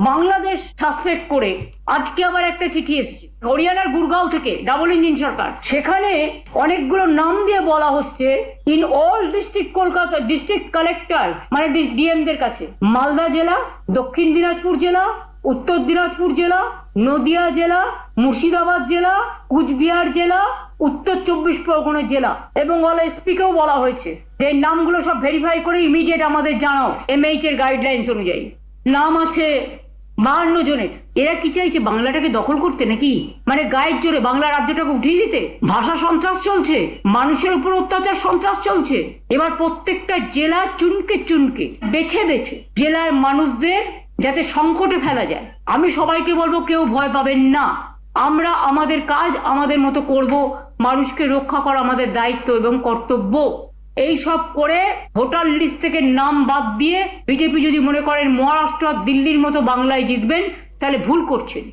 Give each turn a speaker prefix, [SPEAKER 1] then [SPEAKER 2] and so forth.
[SPEAKER 1] Bangladesh suspect করে আজকে আবার একটা চিঠি এসেছে হরিয়ানার গুরগাঁও থেকে, ডাবল ইঞ্জিন সরকার। সেখানে অনেকগুলো নাম দিয়ে বলা হচ্ছে in all district Kolkata district collector মানে ডিএমদের কাছে, মালদা জেলা, দক্ষিণ দিনাজপুর জেলা, উত্তর দিনাজপুর জেলা, নদিয়া জেলা, মুর্শিদাবাদ জেলা, কুচবিহার জেলা, উত্তর 24 পরগনা জেলা এবং এসপিকেও বলা হয়েছে যে নামগুলো সব ভেরিফাই করে ইমিডিয়েট আমাদের জানাও এমএইচ এর গাইডলাইন্স অনুযায়ী। নাম আছে 52 জনের। এরা কি চাইছে, বাংলাটাকে দখল করতে নাকি? মানে গায়ের জোরে বাংলা রাজ্যটাকে উঠিয়ে দিতে? ভাষা সন্ত্রাস চলছে, মানুষের উপর অত্যাচার সন্ত্রাস চলছে। এবার প্রত্যেকটা জেলা চুনকে চুনকে বেছে বেছে জেলার মানুষদের যাতে সংকটে ফেলা যায়। আমি সবাইকে বলবো কেউ ভয় পাবেন না, আমরা আমাদের কাজ আমাদের মতো করব, মানুষকে রক্ষা করা আমাদের দায়িত্ব এবং কর্তব্য। এই সব করে ভোটার লিস্ট থেকে নাম বাদ দিয়ে বিজেপি যদি মনে করেন মহারাষ্ট্র দিল্লির মতো বাংলায় জিতবেন, তাহলে ভুল করছেন।